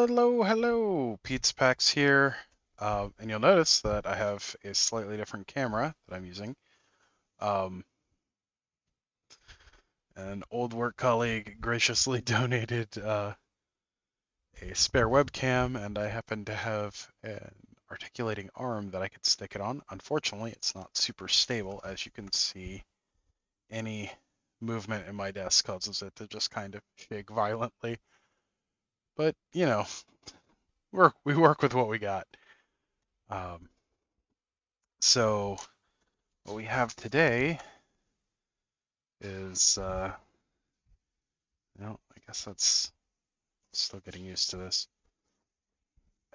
Hello, hello, Pete's Packs here. And you'll notice that I have a slightly different camera that I'm using. Um, an old work colleague graciously donated a spare webcam, and I happen to have an articulating arm that I could stick it on. Unfortunately, it's not super stable. As you can see, any movement in my desk causes it to just kind of shake violently. But, we work with what we got. Um, So what we have today is, I guess that's still getting used to this.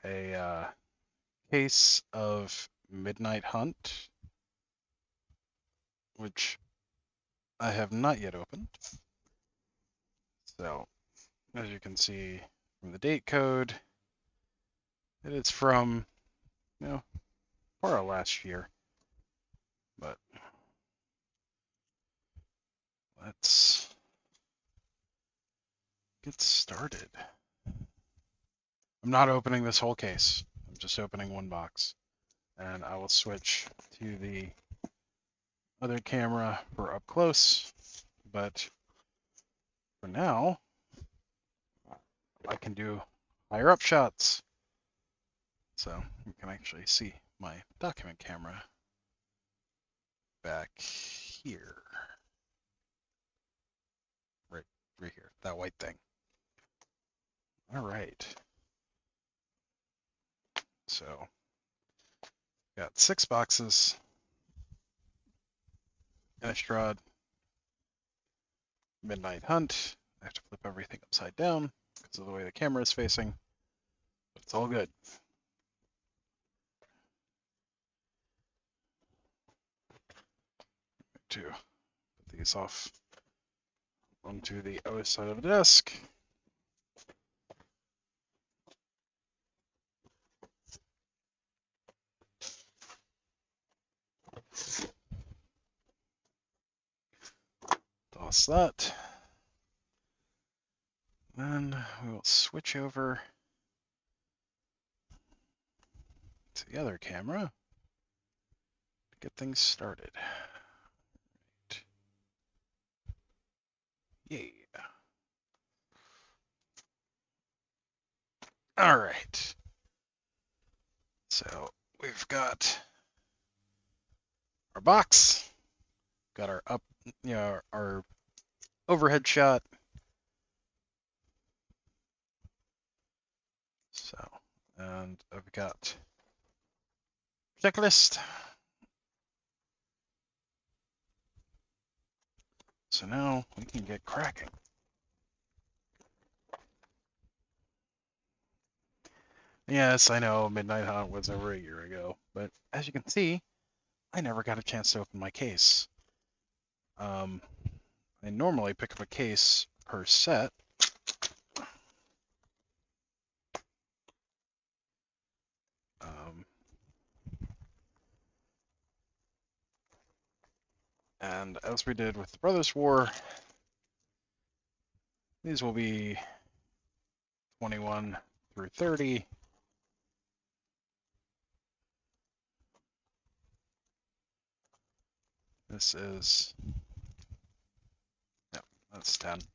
A case of Midnight Hunt, which I have not yet opened. So, as you can see from the date code, it is from, part of last year. But let's get started. I'm not opening this whole case. I'm just opening one box. And I will switch to the other camera for up close, but for now, I can do higher up shots. So you can actually see my document camera back here. Right here, that white thing. All right. So got 6 boxes. Innistrad, Midnight Hunt. I have to flip everything upside down because of the way the camera is facing, but it's all good. To put these off onto the other side of the desk. Toss that. Then we will switch over to the other camera to get things started. Right. Yeah. All right. So we've got our box, got our our overhead shot. So, and I've got checklist. So now we can get cracking. Yes, I know Midnight Hunt was over a year ago, but as you can see, I never got a chance to open my case. I normally pick up a case per set. And as we did with the Brothers War, these will be 21 through 30. This is, no, that's 10. So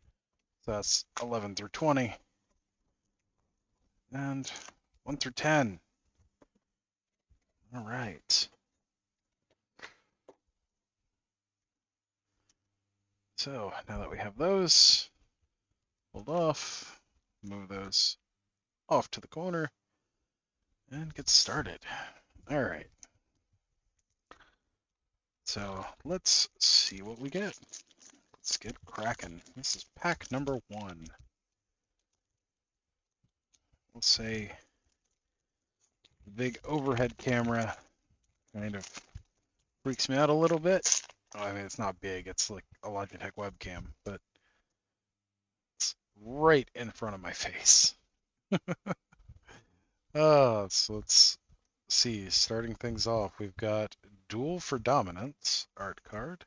that's 11 through 20. And 1 through 10. All right. So now that we have those pulled off, move those off to the corner and get started. All right. So let's see what we get. Let's get cracking. This is pack number 1. We'll say the big overhead camera kind of freaks me out a little bit. Oh, I mean, it's not big. It's like a Logitech webcam, but it's right in front of my face. So let's see. Starting things off, we've got Duel for Dominance art card.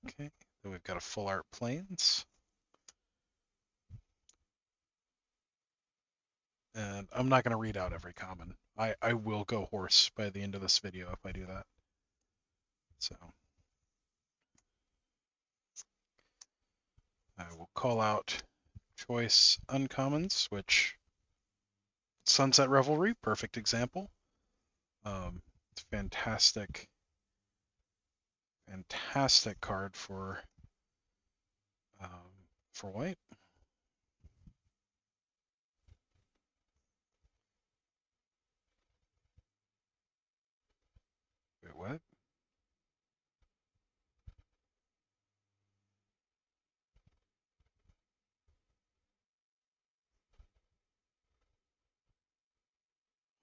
Okay, then we've got a full art planes. And I'm not going to read out every common. I will go hoarse by the end of this video if I do that. So I will call out choice uncommons, which Sunset Revelry, perfect example. Fantastic, fantastic card for white. Wait, what?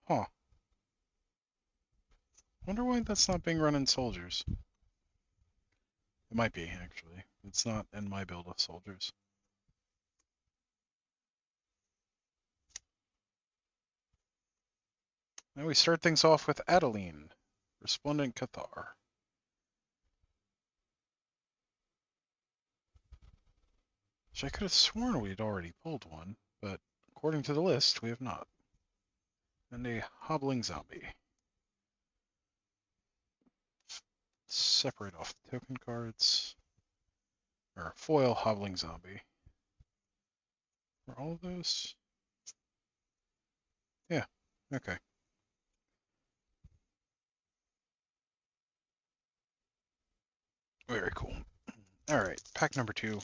Huh. Wonder why that's not being run in soldiers. It might be, actually. It's not in my build of soldiers. Now we start things off with Adeline, Resplendent Cathar. So I could have sworn we'd already pulled one, but according to the list, we have not. And a Hobbling Zombie. Separate off the token cards. Or foil Hobbling Zombie. Are all of those? Yeah, okay. Very cool. Alright, pack number 2.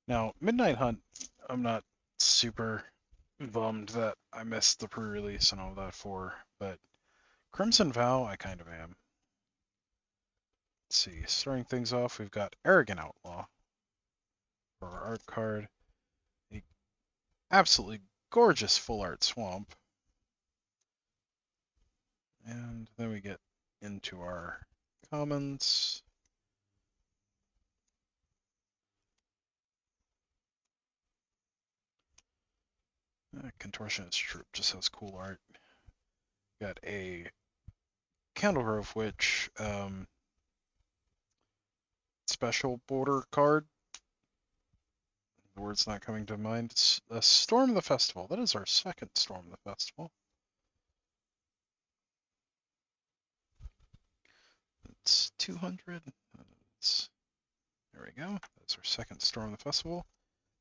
Now, Midnight Hunt, I'm not super bummed that I missed the pre-release and all that for, but Crimson Vow, I kind of am. Let's see, starting things off, we've got Arrogant Outlaw for our art card. A absolutely gorgeous full art swamp. And then we get into our commons. Contortionist Troop just has cool art. Got a Candle Grove Witch special border card. The word's not coming to mind. It's a Storm of the Festival. That is our second Storm of the Festival. It's 200. There we go. That's our second Storm of the Festival.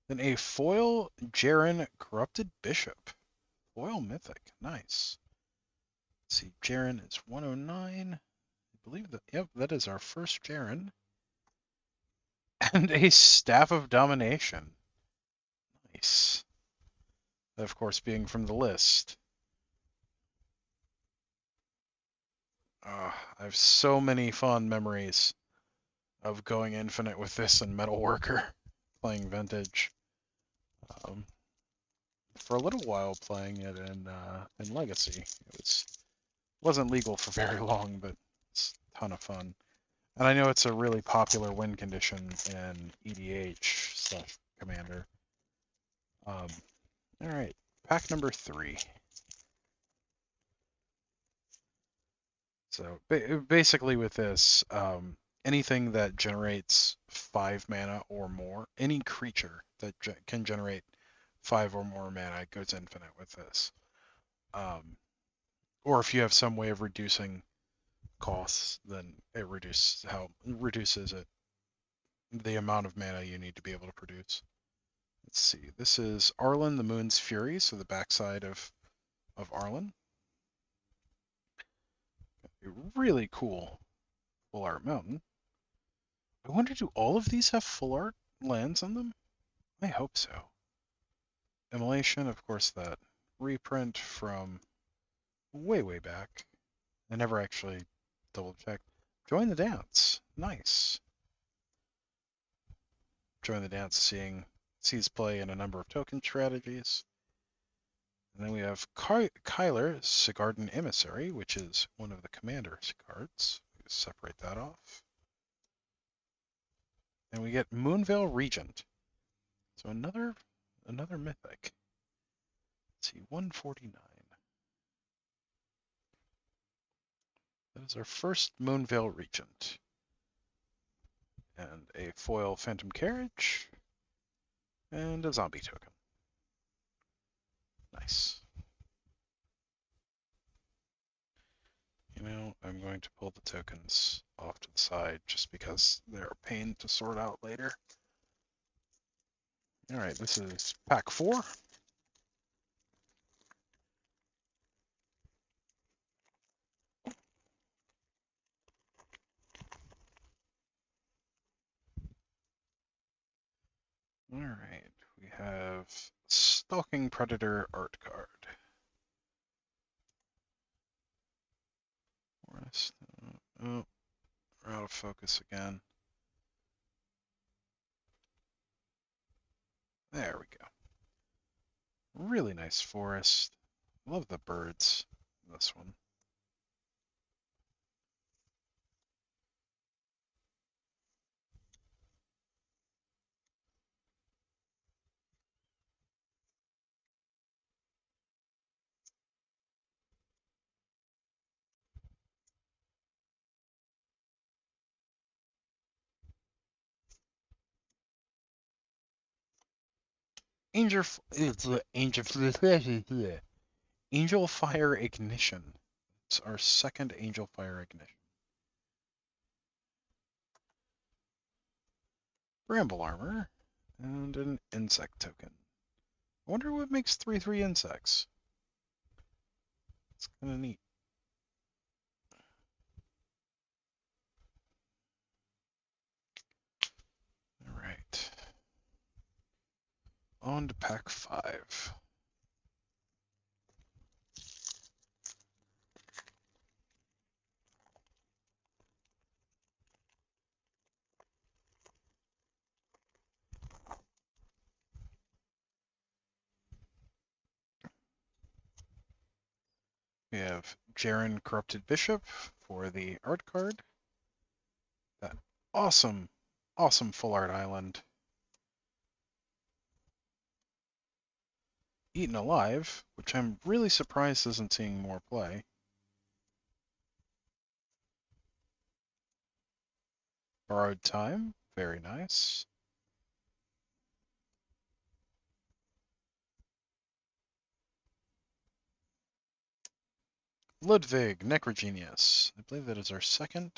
Then a foil Jaren Corrupted Bishop. Foil Mythic. Nice. Let's see, Jaren is 109. I believe that, yep, that is our first Jaren. And a Staff of Domination. Nice. Of course, being from the list. I have so many fond memories of going infinite with this and Metalworker, playing Vintage. For a little while playing it in Legacy. It wasn't legal for very long, but it's a ton of fun. And I know it's a really popular win condition in EDH/Commander. All right, pack number 3. So basically with this, anything that generates 5 mana or more, any creature that can generate 5 or more mana goes infinite with this. Or if you have some way of reducing costs, then it reduces it the amount of mana you need to be able to produce. Let's see. This is Arlen the Moon's Fury, so the backside of Arlen. A really cool full art mountain. I wonder, do all of these have full art lands on them? I hope so. Immolation, of course, that reprint from way back. I never actually double checked. Join the Dance. Nice. Join the Dance sees play in a number of token strategies. And then we have Kyler, Sigarden Emissary, which is one of the commander's cards. Separate that off. And we get Moonveil Regent. So another mythic. Let's see, 149. That is our first Moonveil Regent. and a foil Phantom Carriage, and a zombie token. Nice. I'm going to pull the tokens off to the side just because they're a pain to sort out later. All right, this is pack 4. All right, we have Stalking Predator art card. Forest. Oh, we're out of focus again. There we go. Really nice forest. Love the birds in this one. Angel, Angel Fire Ignition. It's our second Angel Fire Ignition. Bramble Armor, and an Insect token. I wonder what makes 3/3 insects. It's kind of neat. All right. On to pack 5. We have Jaren Corrupted Bishop for the art card. That awesome, awesome full art island. Eaten Alive, which I'm really surprised isn't seeing more play. Borrowed Time, very nice. Ludwig, Necrogenius. I believe that is our second,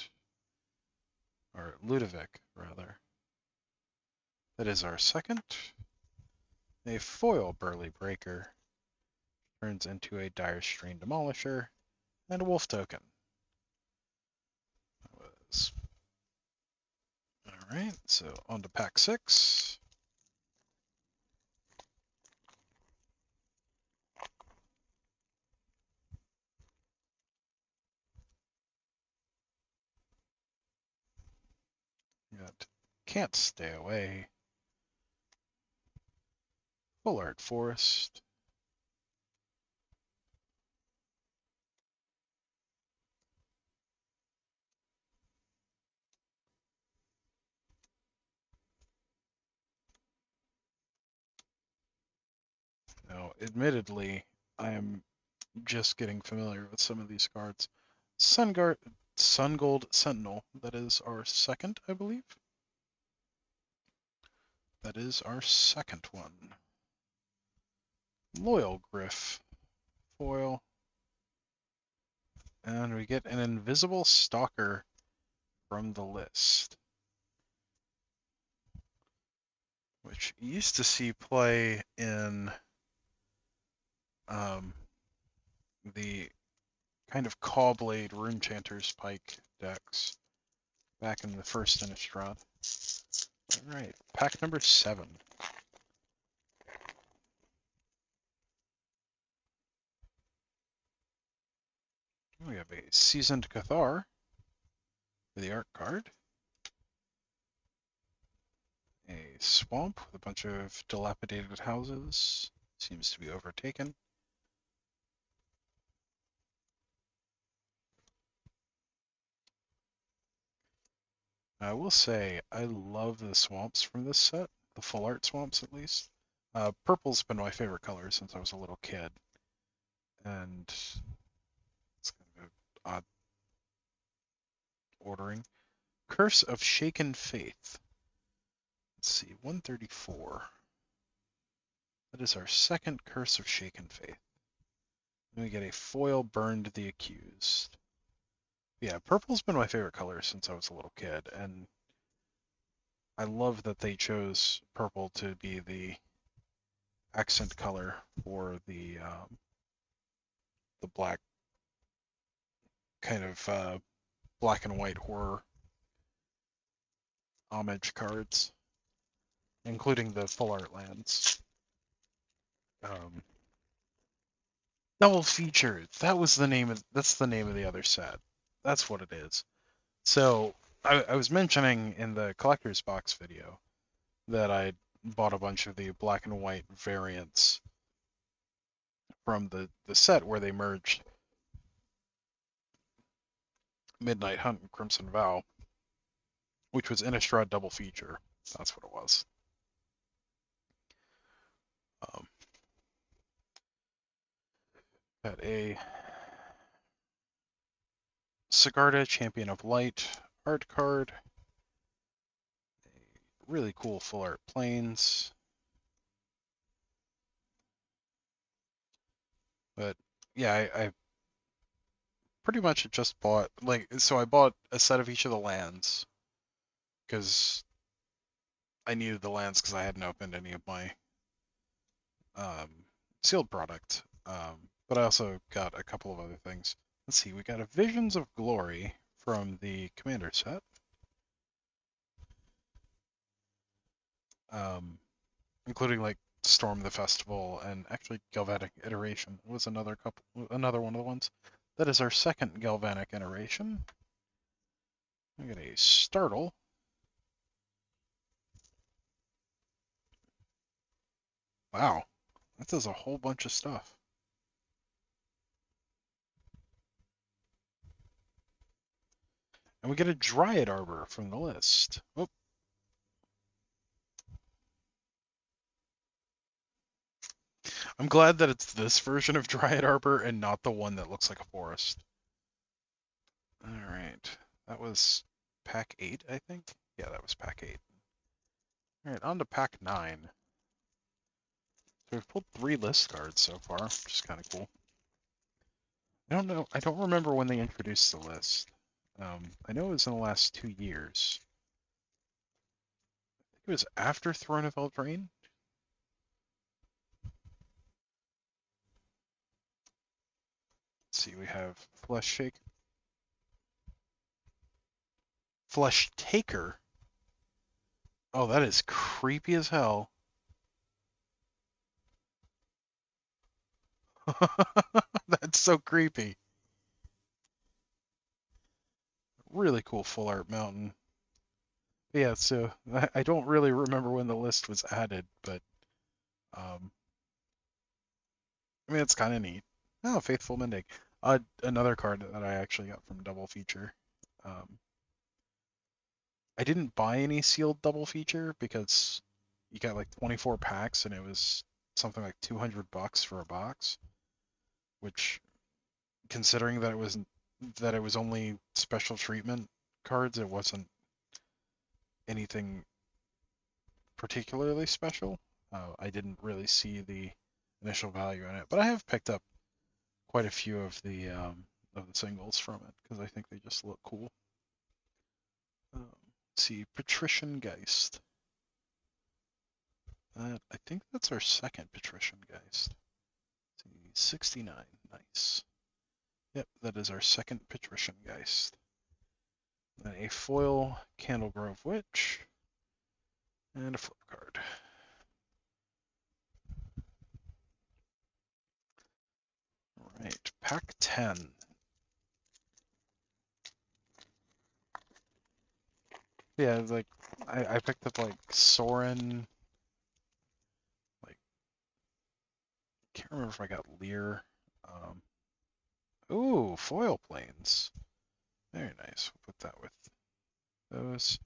or Ludovic, rather. That is our second. A foil Burly Breaker. Turns into a Dire Strain Demolisher, and a Wolf token. That was... Alright, so on to pack 6. We got Can't Stay Away. Full Art Forest. Now, admittedly, I am just getting familiar with some of these cards. Sun Gold Sentinel, that is our second, I believe. That is our second one. Loyal Griff, foil. And we get an Invisible Stalker from the list, which used to see play in the kind of Cawblade Runechanter's Pike decks back in the first Innistrad. Alright, pack number 7. We have a Seasoned Cathar for the art card. A swamp with a bunch of dilapidated houses. Seems to be overtaken. I will say, I love the swamps from this set, the full art swamps at least. Purple's been my favorite color since I was a little kid, and it's kind of an odd ordering. Curse of Shaken Faith. Let's see, 134. That is our second Curse of Shaken Faith. Then we get a foil Burned the Accused. Yeah, purple's been my favorite color since I was a little kid, and I love that they chose purple to be the accent color for the black kind of black and white horror homage cards, including the full art lands. Double feature. That's the name of the other set. That's what it is. So I was mentioning in the collector's box video that I bought a bunch of the black and white variants from the set where they merged Midnight Hunt and Crimson Vow, which was Innistrad double feature. That's what it was. Got a Sigarda, Champion of Light art card. A really cool full art planes. But yeah, I pretty much just bought so I bought a set of each of the lands because I needed the lands because I hadn't opened any of my sealed product. But I also got a couple of other things. Let's see, we got a Visions of Glory from the Commander set. Including like Storm the Festival and actually Galvanic Iteration was another one of the ones. That is our second Galvanic Iteration. We got a Startle. Wow, that does a whole bunch of stuff. And we get a Dryad Arbor from the list. Oh. I'm glad that it's this version of Dryad Arbor and not the one that looks like a forest. Alright, that was pack 8, I think? Yeah, that was pack 8. Alright, on to pack 9. So we've pulled 3 list cards so far, which is kind of cool. I don't know, I don't remember when they introduced the list. I know it was in the last 2 years. I think it was after Throne of Eldraine. Let's see, we have Flesh Taker. Oh, that is creepy as hell. That's so creepy. Really cool full art mountain. Yeah, so I don't really remember when the list was added, but I mean it's kind of neat. Oh, Faithful Mending. Another card that I actually got from Double Feature. I didn't buy any sealed Double Feature because you got like 24 packs and it was something like $200 for a box, which considering that it was only special treatment cards, it wasn't anything particularly special. I didn't really see the initial value in it, but I have picked up quite a few of the singles from it because I think they just look cool. Let's see, Patrician Geist. I think that's our second Patrician Geist. Let's see, 69, nice. Yep, that is our second Patrician Geist. Then a foil Candlegrove Witch, and a flip card. All right, pack 10. Yeah, like I picked up like Sorin, like can't remember if I got Lear. Ooh, foil planes. Very nice. We'll put that with those.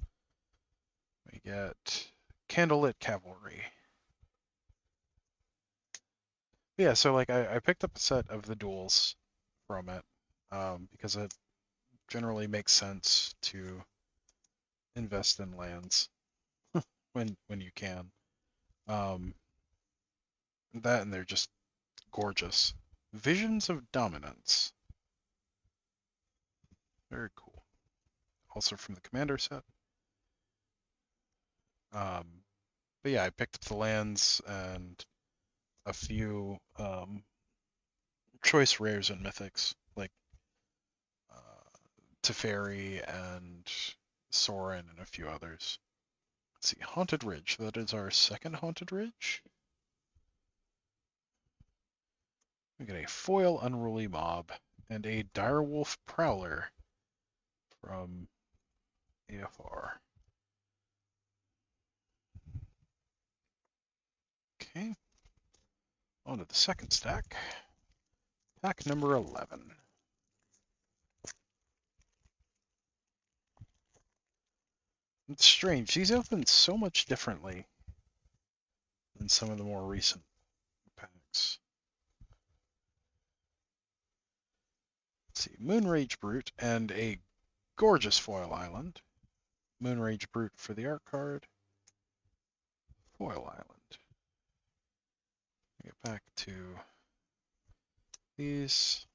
We get Candlelit Cavalry. Yeah, so like I picked up a set of the duels from it because it generally makes sense to invest in lands when you can. Um, that and they're just gorgeous. Visions of Dominance. Very cool. Also from the Commander set. But yeah, I picked up the lands and a few choice rares and mythics like Teferi and Sorin and a few others. Let's see, Haunted Ridge. That is our second Haunted Ridge. We get a foil Unruly Mob and a Direwolf Prowler from AFR. Okay, on to the second stack. Pack number 11. It's strange. These open so much differently than some of the more recent packs. Let's see, Moonrage Brute and a gorgeous foil island. Moonrage Brute for the art card. Foil island. Get back to these.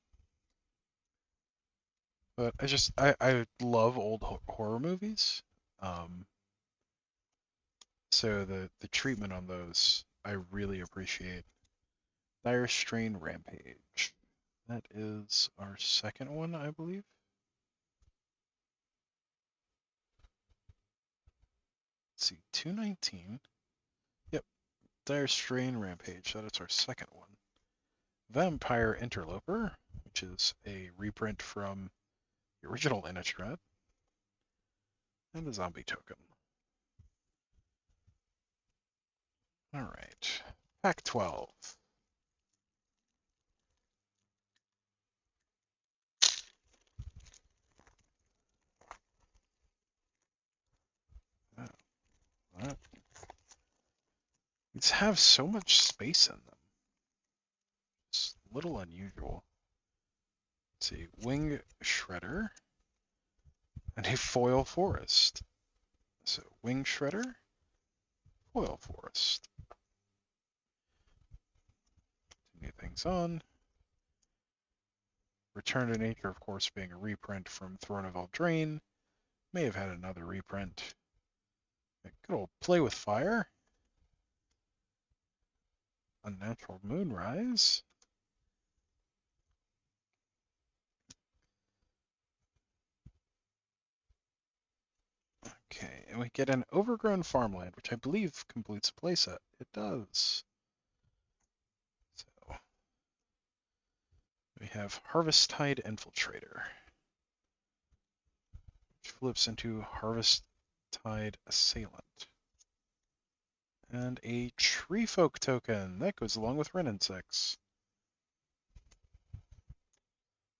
But I love old horror movies. Um, so the treatment on those I really appreciate. Dire Strain Rampage. That is our second one, I believe. Let's see, 219. Yep, Dire Strain Rampage. That is our second one. Vampire Interloper, which is a reprint from the original Innistrad, and a zombie token. All right, pack 12. Oh, these have so much space in them. It's a little unusual. Let's see, Wing Shredder and a Foil Forest. So Wing Shredder, Foil Forest. New things on. Return to Nature, of course, being a reprint from Throne of Eldraine. May have had another reprint. Good old Play with Fire. Unnatural Moonrise. Okay, and we get an Overgrown Farmland, which I believe completes a playset. It does. So we have Harvesttide Infiltrator, which flips into Harvesttide Assailant. And a Treefolk token. That goes along with Wrenn and 6.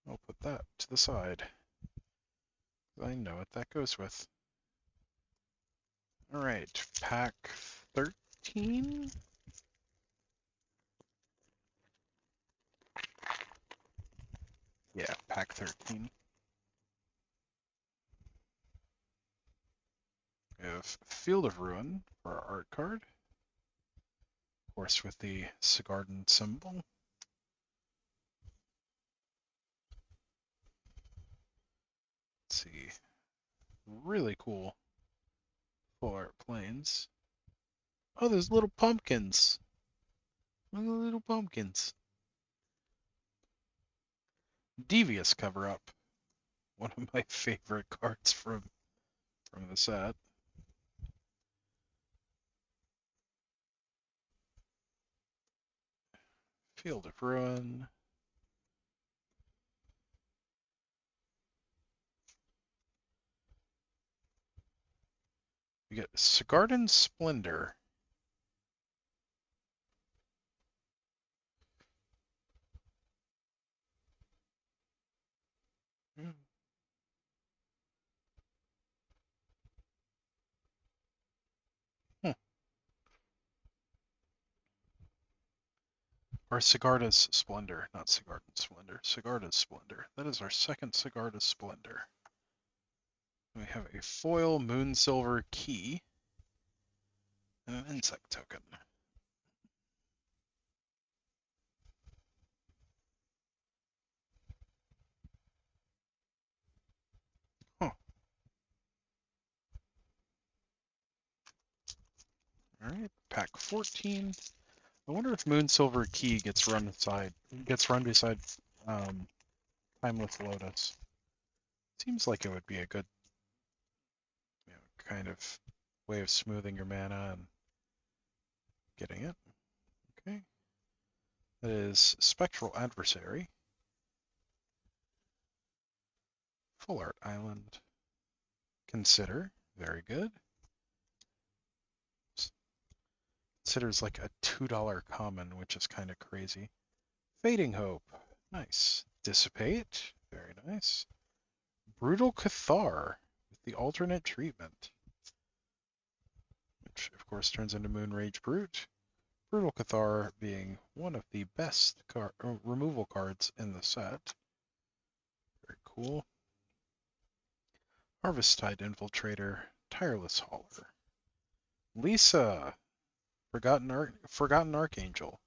I'll put that to the side. I know what that goes with. Alright, pack 13? Yeah, pack 13. We have Field of Ruin for our art card. Of course, with the Sigarden symbol. Let's see. Really cool full art planes. Oh, there's little pumpkins. Look at the little pumpkins. Devious cover up. One of my favorite cards from the set. Field of Ruin. We get Sigarden Splendor. Hmm. Or Sigarda's Splendor, not Sigarden Splendor. Sigarda's Splendor. That is our second Sigarda's Splendor. We have a foil moon silver key and an insect token. Huh. All right, pack 14. I wonder if moon silver key gets run beside um, timeless lotus. Seems like it would be a good, kind of way of smoothing your mana and getting it. Okay. That is Spectral Adversary, Full Art Island, Consider, very good. Consider's like a $2 common, which is kind of crazy. Fading Hope, nice. Dissipate, very nice. Brutal Cathar, with the alternate treatment, which of course turns into Moonrage Brute. Brutal Cathar being one of the best removal cards in the set. Very cool. Harvesttide Infiltrator, Tireless Hauler. Lisa, Forgotten Archangel.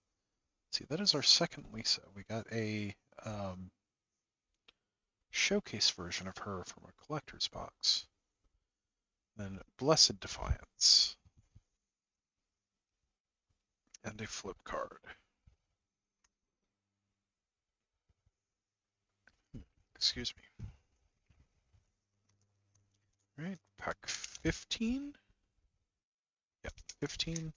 Let's see, that is our second Lisa. We got a showcase version of her from a collector's box. Then Blessed Defiance. And a flip card. Excuse me. All right, pack 15. Yep, 15.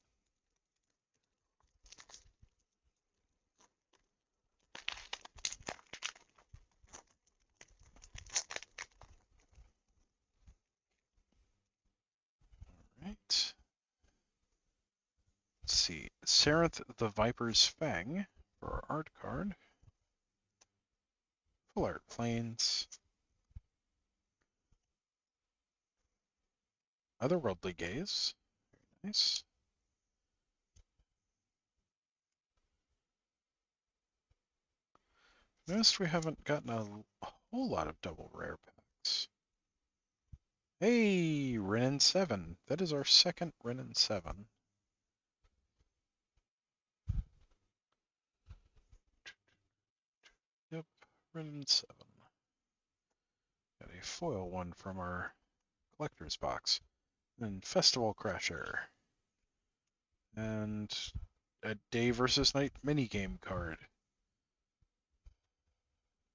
All right. Let's see. Sarenth the Viper's Fang for our art card. Full Art Plains. Otherworldly Gaze. Very nice. Noticed we haven't gotten a whole lot of double rare packs. Hey, Renin 7. That is our second Renin 7. Yep, Renin 7. Got a foil one from our collector's box. And Festival Crasher. And a Day versus Night minigame card.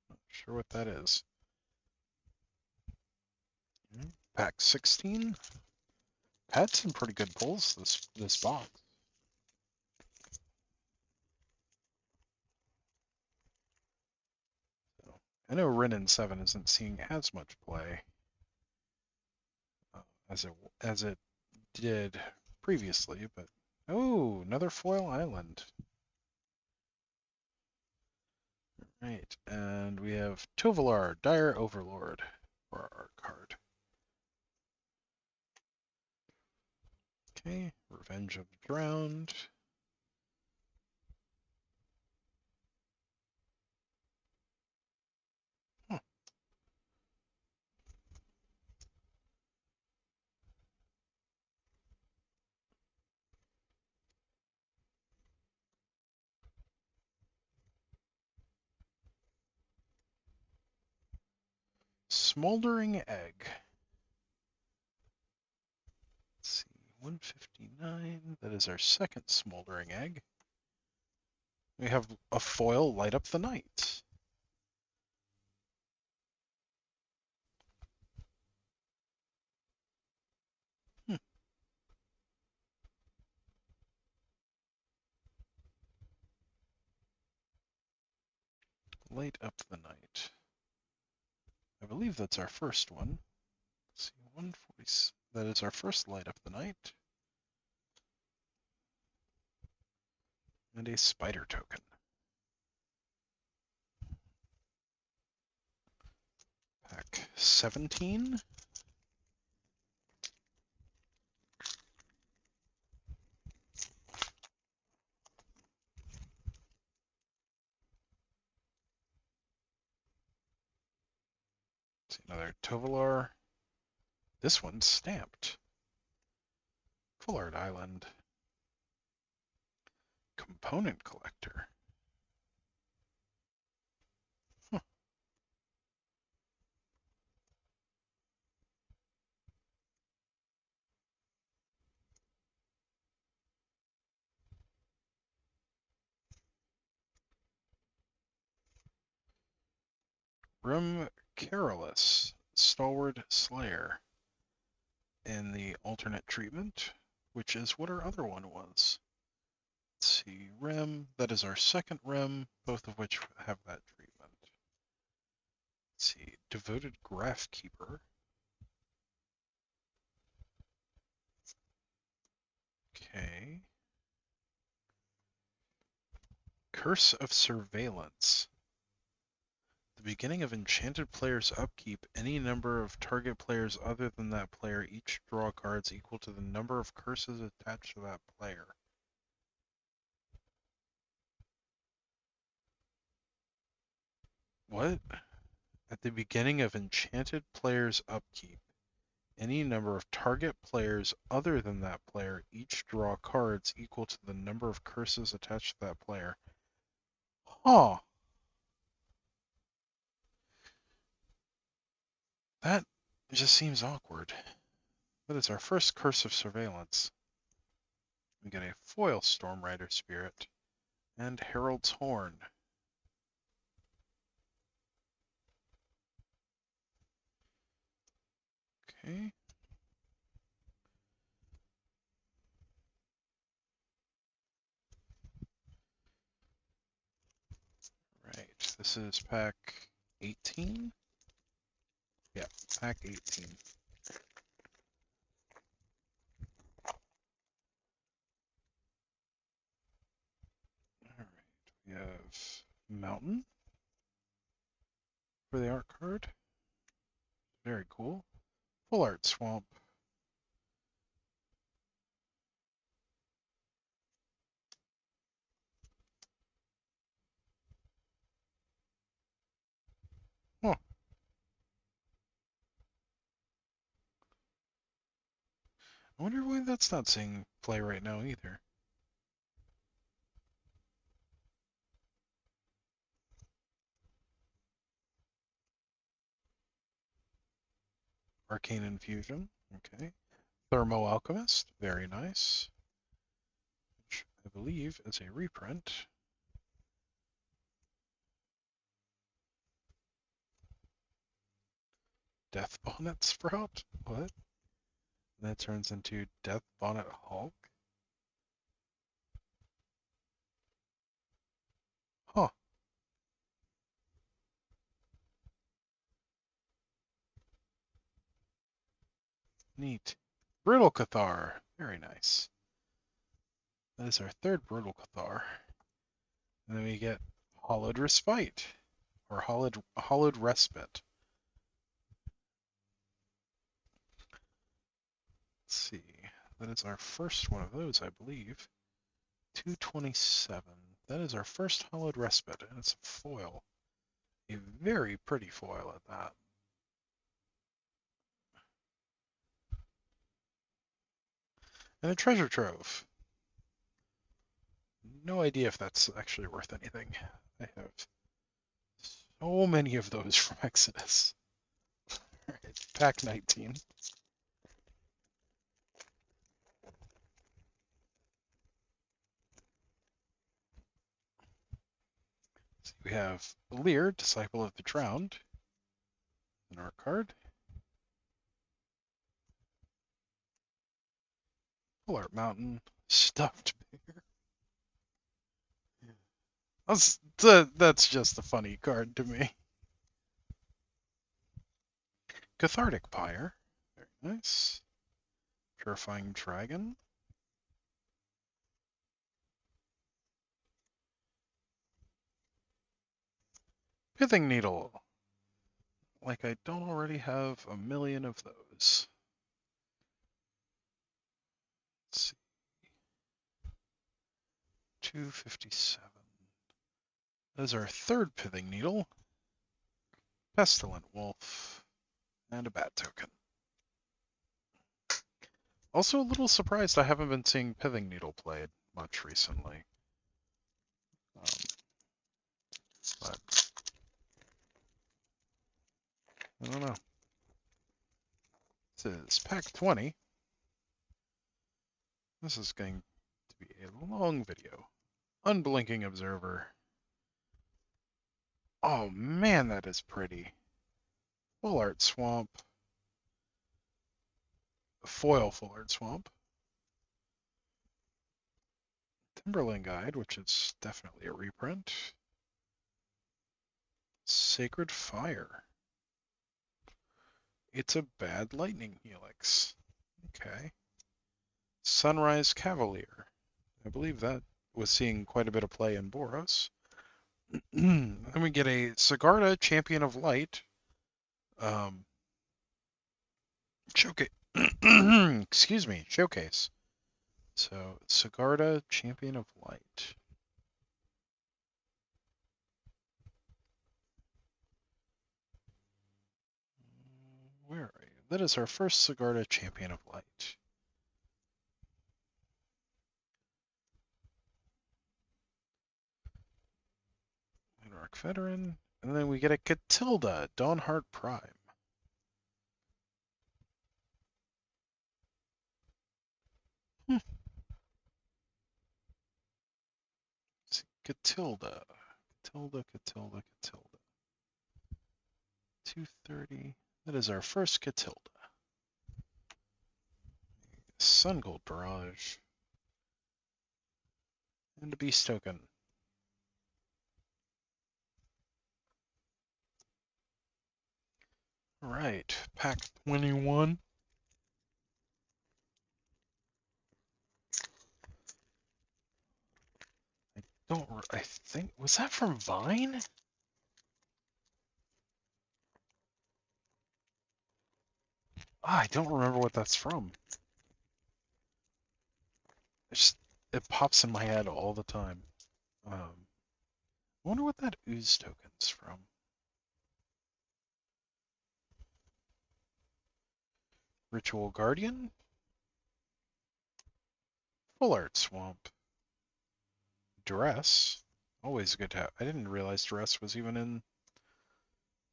Not sure what that is. Pack 16. Had some pretty good pulls this box. So, I know Renin 7 isn't seeing as much play as it did previously, but oh, another foil island. Right, and we have Tovalar, Dire Overlord for our card. Okay, Revenge of the Drowned. Huh. Smoldering Egg. Let's see, 159. That is our second Smoldering Egg. We have a foil Light Up the Night. Hmm. Light Up the Night. I believe that's our first one. Let's see, 140. That is our first Light Up the Night. And a Spider token. Pack 17. Let's see, another Tovalar. This one's stamped. Full Art Island. Component collector. Huh. Rim Carolus, Stalwart Slayer, in the alternate treatment, which is what our other one was. Let's see, Rim, that is our second Rim, both of which have that treatment. Let's see, Devoted Graph Keeper. Okay. Curse of Surveillance. The beginning of enchanted player's upkeep, any number of target players other than that player each draw cards equal to the number of curses attached to that player. What? At the beginning of enchanted player's upkeep, any number of target players other than that player each draw cards equal to the number of curses attached to that player. Huh. That just seems awkward. That is our first Curse of Surveillance. We get a foil Storm Rider Spirit and Herald's Horn. Okay. Right. This is pack 18? Yeah, pack 18. Alright. We have Mountain for the art card. Very cool. Full Art Swamp. Huh. I wonder why that's not seeing play right now either. Arcane Infusion. Okay. Thermo Alchemist. Very nice. Which I believe is a reprint. Death Bonnet Sprout? What? And that turns into Death Bonnet Hulk? Huh. Neat. Brutal Cathar. Very nice. That is our third Brutal Cathar. And then we get Hollowed Respite. Or Hollowed Respite. Let's see. That is our first one of those, I believe. 227. That is our first Hollowed Respite, and it's a foil. A very pretty foil at that. And a treasure trove. No idea if that's actually worth anything. I have so many of those from Exodus. Alright, pack 19. So we have Lear, Disciple of the Drowned, in our card. Full Art Mountain, Stuffed Bear. That's just a funny card to me. Cathartic Pyre, very nice. Purifying Dragon. Pithing Needle. Like I don't already have a million of those. Let's see. 257. That is our third Pithing Needle. Pestilent Wolf. And a Bat Token. Also, a little surprised I haven't been seeing Pithing Needle played much recently. Um, but I don't know. This is pack 20. This is going to be a long video. Unblinking Observer. Oh man, that is pretty. Full Art Swamp. Foil Full Art Swamp. Timberland Guide, which is definitely a reprint. Sacred Fire. It's a bad lightning helix. Okay. Sunrise Cavalier. I believe that was seeing quite a bit of play in Boros. Then we get a Sigarda Champion of Light. Showcase. Excuse me, showcase. So Sigarda Champion of Light. Where are you? That is our first Sigarda Champion of Light. Monarch Veteran. And then we get a Catilda, Dawnheart Prime. Catilda. Catilda. 230. That is our first Catilda. Sun Gold Barrage. And a Beast Token. Alright, pack 21. I think, was that from Vine? I don't remember what that's from. It pops in my head all the time. I wonder what that ooze token's from. Ritual Guardian? Full Art Swamp. Duress. Always good to have. I didn't realize Duress was even in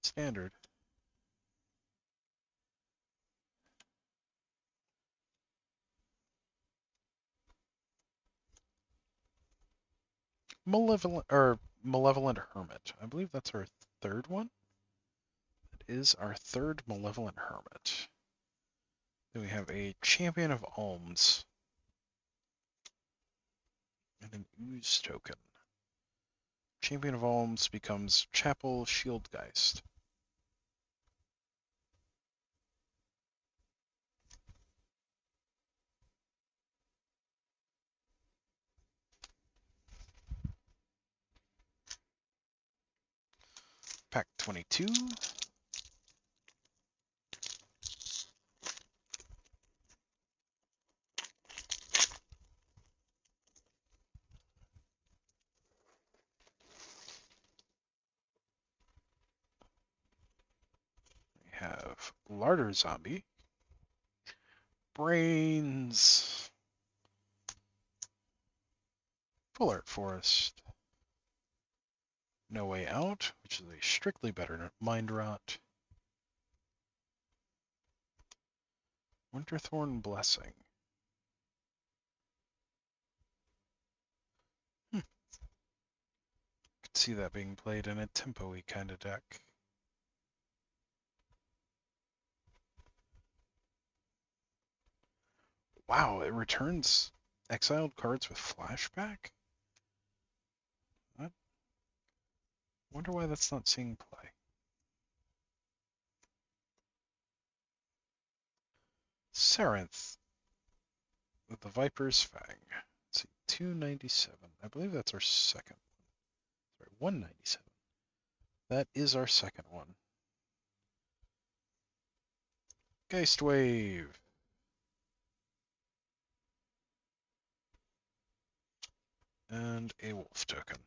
Standard. Malevolent Hermit. I believe that's our third one. It is our third Malevolent Hermit. Then we have a Champion of Alms. And an Ooze token. Champion of Alms becomes Chapel Shieldgeist. Pack 22. We have Larder Zombie. Brains. Full Art Forest. No Way Out, which is a strictly better Mind Rot. Winterthorn Blessing. Could see that being played in a tempo-y kind of deck. Wow, it returns exiled cards with flashback? I wonder why that's not seeing play. Sarenth with the Viper's Fang. Let's see, 297. I believe that's our second one. Sorry, 197. That is our second one. Geist Wave. And a Wolf token.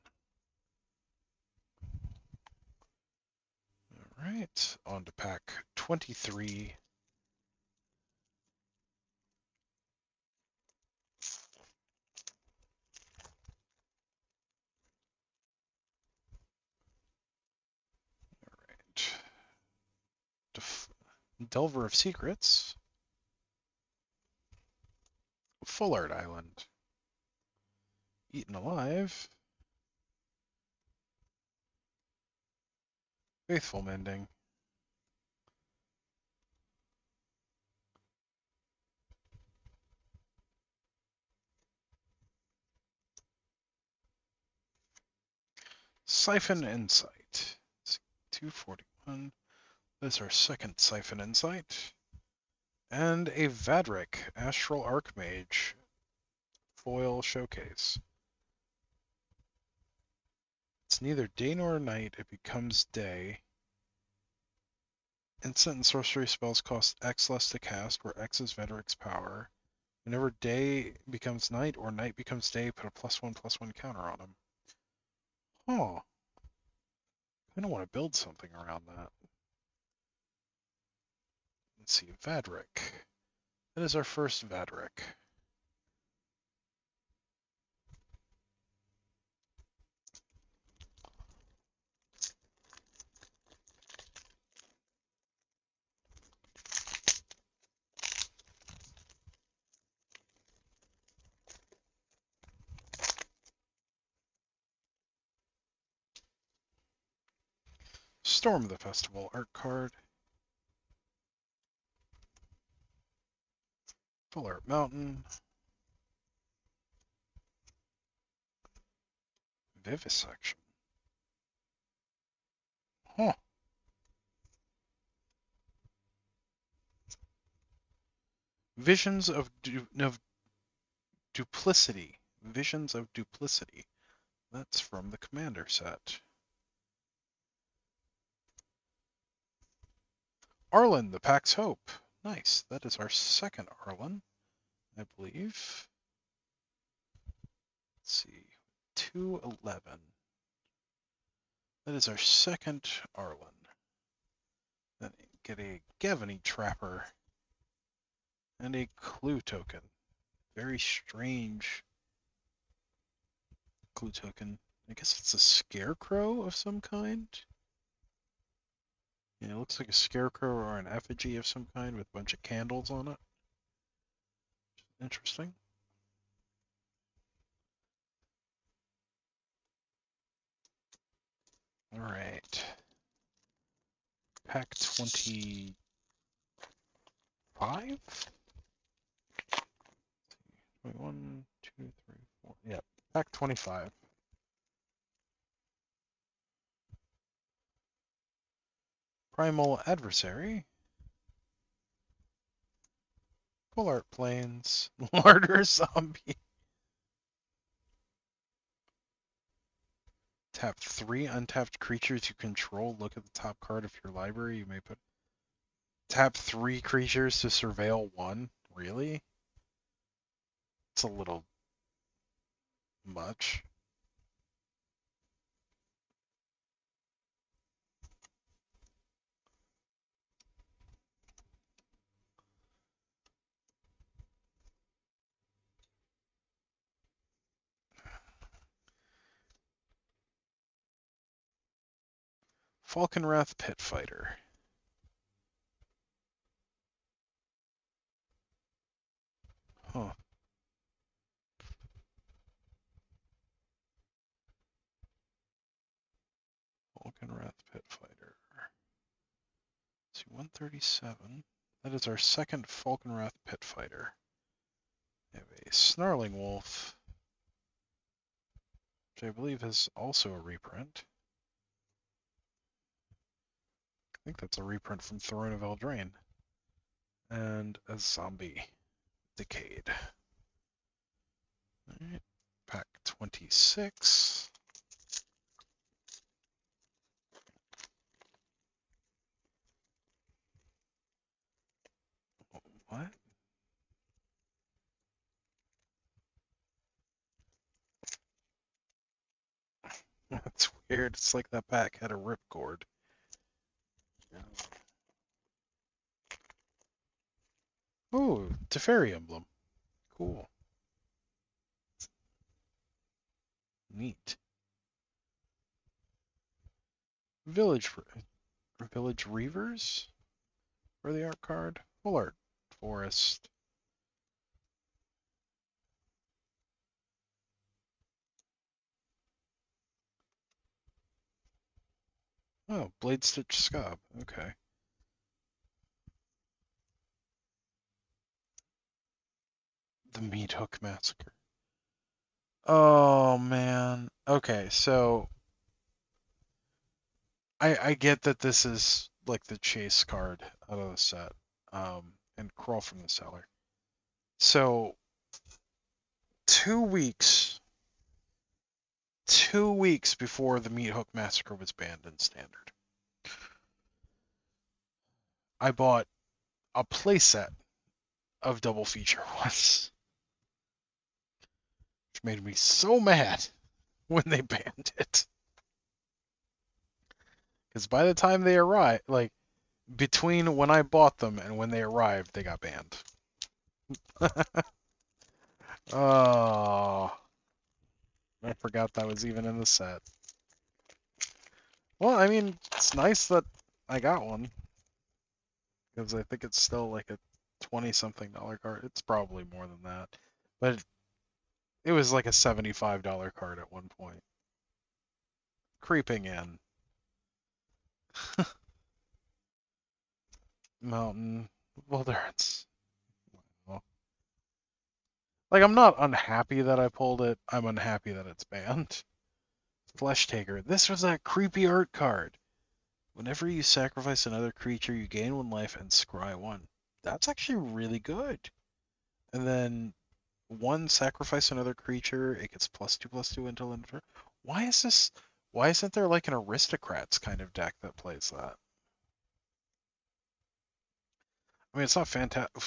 Alright, on to pack 23. Delver of Secrets, Full Art Island, Eaten Alive, Faithful Mending, Siphon Insight. 241. That's our second Siphon Insight. And a Vadrik, Astral Archmage, foil showcase. It's neither day nor night, it becomes day. Instant and sorcery spells cost X less to cast, where X is Vedric's power. Whenever day becomes night or night becomes day, put a +1/+1 counter on him. Oh, I don't want to build something around that. Let's see, Vadrik. That is our first Vadrik. Storm the Festival art card. Full Art Mountain. Vivisection. Huh. Visions of Duplicity. Visions of Duplicity. That's from the Commander set. Arlen, the Pack's Hope. Nice. That is our second Arlen, I believe. Let's see. 211. That is our second Arlen. Then get a Gavany Trapper and a Clue token. Very strange Clue token. I guess it's a scarecrow of some kind. Yeah, it looks like a scarecrow or an effigy of some kind with a bunch of candles on it. Interesting. All right. Pack 25? 21, 2, 3, 4. Yep. Pack 25. Primal Adversary. Full Art Plains. Larder Zombie. Tap 3 untapped creatures you control. Look at the top card of your library. You may put. Tap 3 creatures to surveil 1. Really? It's a little much. Falconwrath Pitfighter. Huh. Falconwrath Pitfighter. Let's see, 137. That is our second Falconwrath Pitfighter. We have a Snarling Wolf, which I believe is also a reprint. I think that's a reprint from Throne of Eldraine. And a Zombie. Decayed. Alright, pack 26. What? That's weird. It's like that pack had a ripcord. Oh, Teferi emblem. Cool. Neat. Village Reavers? for the art card. Full art forest. Oh, Blade Stitch Scob. Okay. The Meat Hook Massacre. Oh man. Okay, so I get that this is like the chase card out of the set. And Crawl from the Cellar. So 2 weeks 2 weeks before the Meat Hook Massacre was banned in Standard, I bought a playset of double feature ones, which made me so mad when they banned it. Because by the time they arrived, like between when I bought them and when they arrived, they got banned. Oh, I forgot that was even in the set. Well, I mean, it's nice that I got one because I think it's still like a 20-something dollar card. It's probably more than that, but it was like a $75 card at one point. Creeping in. Mountain Wilderness. Well, like, I'm not unhappy that I pulled it. I'm unhappy that it's banned. Flesh Taker. This was that creepy art card. Whenever you sacrifice another creature, you gain 1 life and scry 1. That's actually really good. And then sacrifice another creature, it gets +2/+2 until end of turn. Why is this? Why isn't there like an Aristocrats kind of deck that plays that? I mean, it's not fantastic.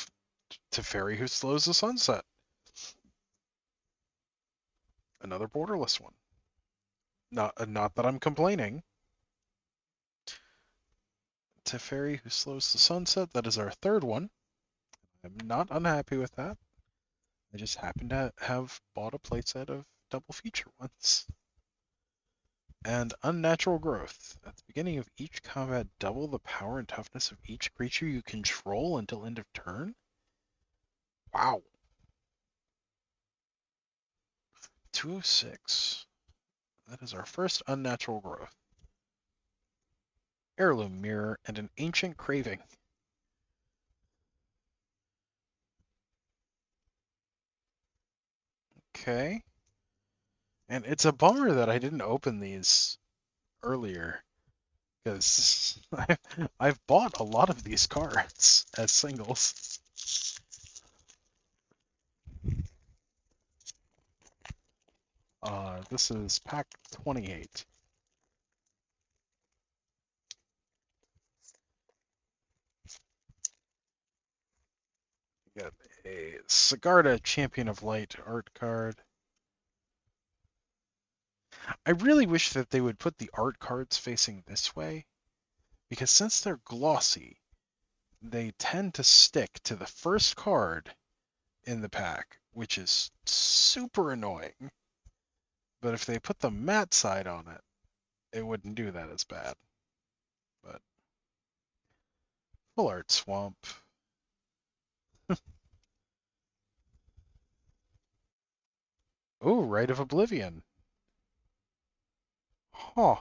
Teferi who slows the sunset. Another borderless one. Not that I'm complaining. Teferi who slows the sunset. That is our third one. I'm not unhappy with that. I just happen to have bought a playset of double feature ones. And Unnatural Growth. At the beginning of each combat, double the power and toughness of each creature you control until end of turn? Wow. 206. That is our first Unnatural Growth. Heirloom Mirror and an Ancient Craving. Okay. And it's a bummer that I didn't open these earlier, because I've bought a lot of these cards as singles. This is pack 28. We got a Sigarda Champion of Light art card. I really wish that they would put the art cards facing this way, because since they're glossy, they tend to stick to the first card in the pack, which is super annoying. But if they put the matte side on it, it wouldn't do that as bad. But Full Art Swamp. Oh, Rite of Oblivion. Huh.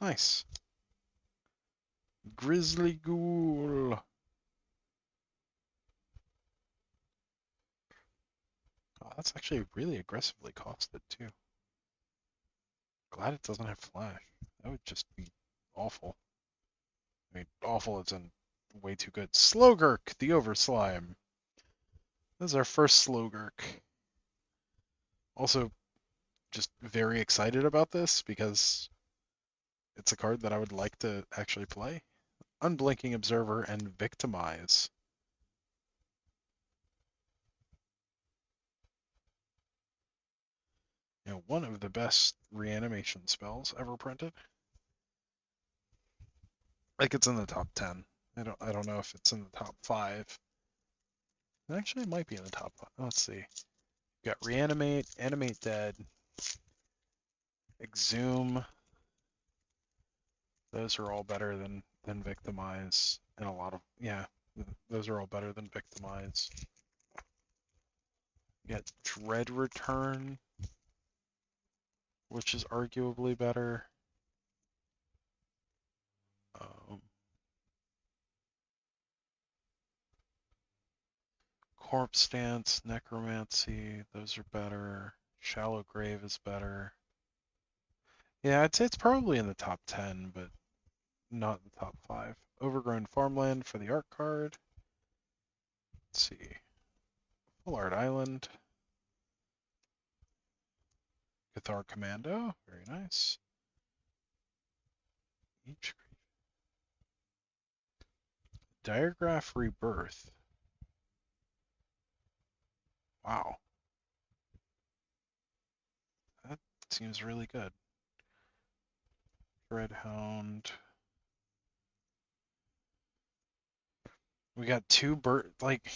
Nice. Grizzly Ghoul. Oh, that's actually really aggressively costed too. Glad it doesn't have flash. That would just be awful. I mean, awful is in way too good. Slogurk, the Overslime. This is our first Slogurk. Also, just very excited about this because it's a card that I would like to actually play. Unblinking Observer and Victimize. You know, one of the best reanimation spells ever printed. Like, it's in the top 10. I don't know if it's in the top 5. Actually, it might be in the top 5. Let's see. We've got Reanimate, Animate Dead, Exhume. Those are all better than than Victimize, and a lot of, yeah, those are all better than Victimize. You got Dread Return, which is arguably better. Um, Corpse Dance, Necromancy, those are better. Shallow Grave is better. Yeah, I'd say it's probably in the top 10, but not the top 5. Overgrown Farmland for the art card. Let's see. Full Art Island. Cathar Commando, very nice. Each Diagraph Rebirth. Wow, that seems really good. Dreadhound. We got two like,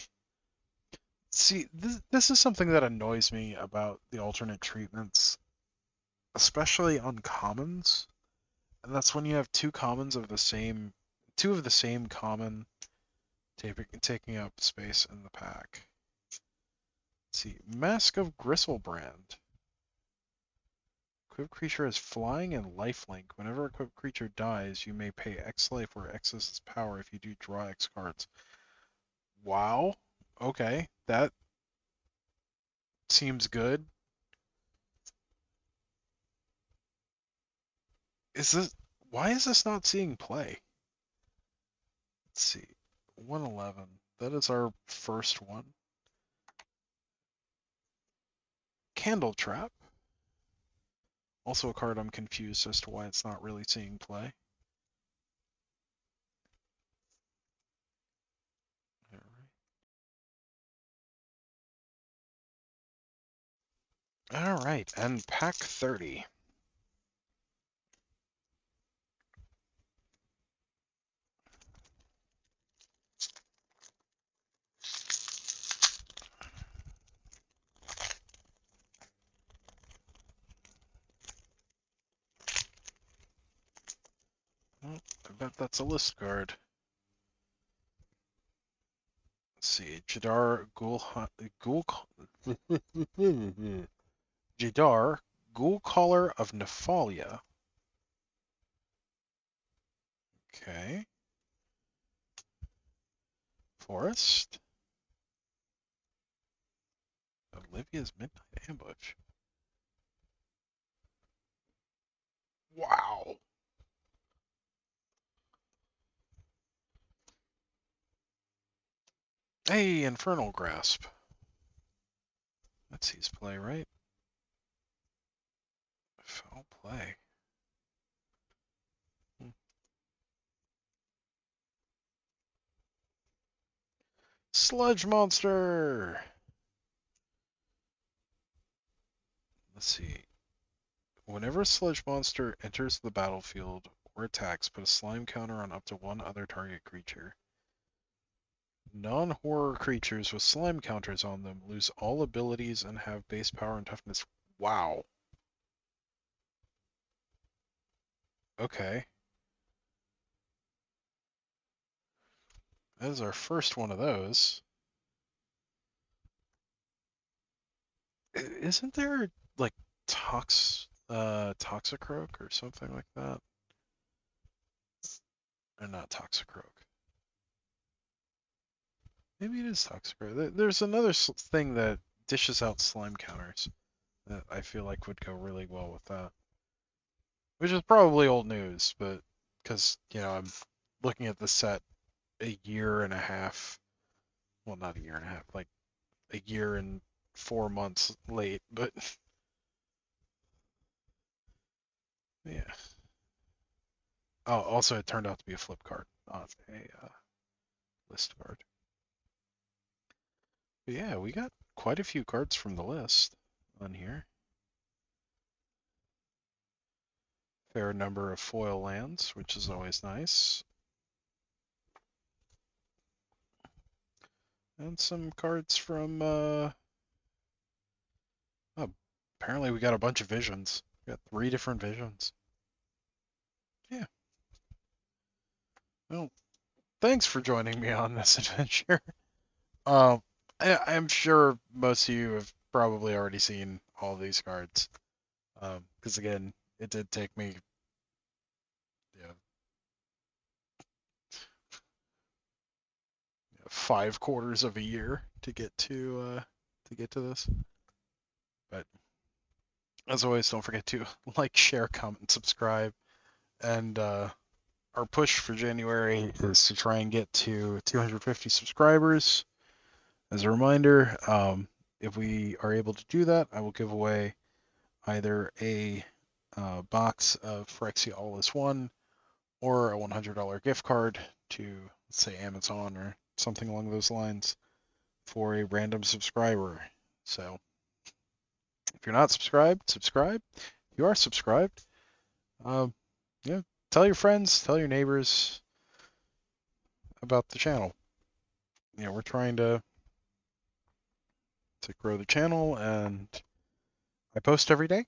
see, this is something that annoys me about the alternate treatments, especially on commons. And that's when you have two commons of the same, two of the same common taking up space in the pack. Let's see, Mask of Gristlebrand. Equipped creature has flying and lifelink. Whenever a equipped creature dies, you may pay X life or X its power. If you do, draw X cards. Wow. Okay, that seems good. Is this why is this not seeing play? Let's see. 111. That is our first one. Candle Trap. Also a card I'm confused as to why it's not really seeing play. All right, and pack 30. Oh, I bet that's a list card. Let's see, Jadar Jadar Ghoulcaller of Nephalia. Okay. Forest. Olivia's Midnight Ambush. Wow. Hey, Infernal Grasp. That sees play, right? Foul play. Sludge Monster! Let's see. Whenever a Sludge Monster enters the battlefield or attacks, put a slime counter on up to one other target creature. Non-horror creatures with slime counters on them lose all abilities and have base power and toughness. Wow. Okay. That is our first one of those. Isn't there like Toxicroak or something like that? Or not Toxicroak. Maybe it is Toxicroak. There's another thing that dishes out slime counters that I feel like would go really well with that. Which is probably old news, but because, I'm looking at the set a year and a half, well, not a year and a half, like a year and 4 months late, but yeah. Oh, also it turned out to be a flip card, not a list card. But yeah, we got quite a few cards from the list on here. Fair number of foil lands, which is always nice. And some cards from, oh, apparently we got a bunch of visions. We got 3 different visions. Yeah. Well, thanks for joining me on this adventure. Um, I'm sure most of you have probably already seen all these cards. Because again, it did take me, you know, 5 quarters of a year to get to this. But as always, don't forget to like, share, comment, subscribe, and our push for January is to try and get to 250 subscribers. As a reminder, if we are able to do that, I will give away either a box of Phyrexia All Is One or a $100 gift card to, let's say, Amazon or something along those lines for a random subscriber. So if you're not subscribed, subscribe. If you are subscribed, um, yeah, tell your friends, tell your neighbors about the channel. We're trying to grow the channel, and I post every day.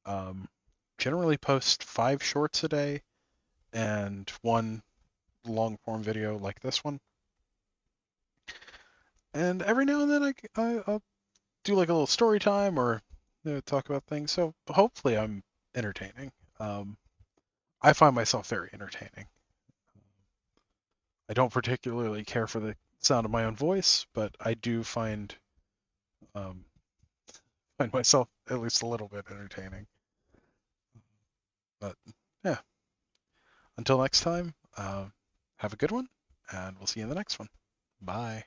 Um, Generally post 5 shorts a day and one long form video like this one. And every now and then I'll do like a little story time or talk about things. So hopefully I'm entertaining. Um, I find myself very entertaining. I don't particularly care for the sound of my own voice, but I do um, find myself at least a little bit entertaining. But yeah, until next time, have a good one, and we'll see you in the next one. Bye.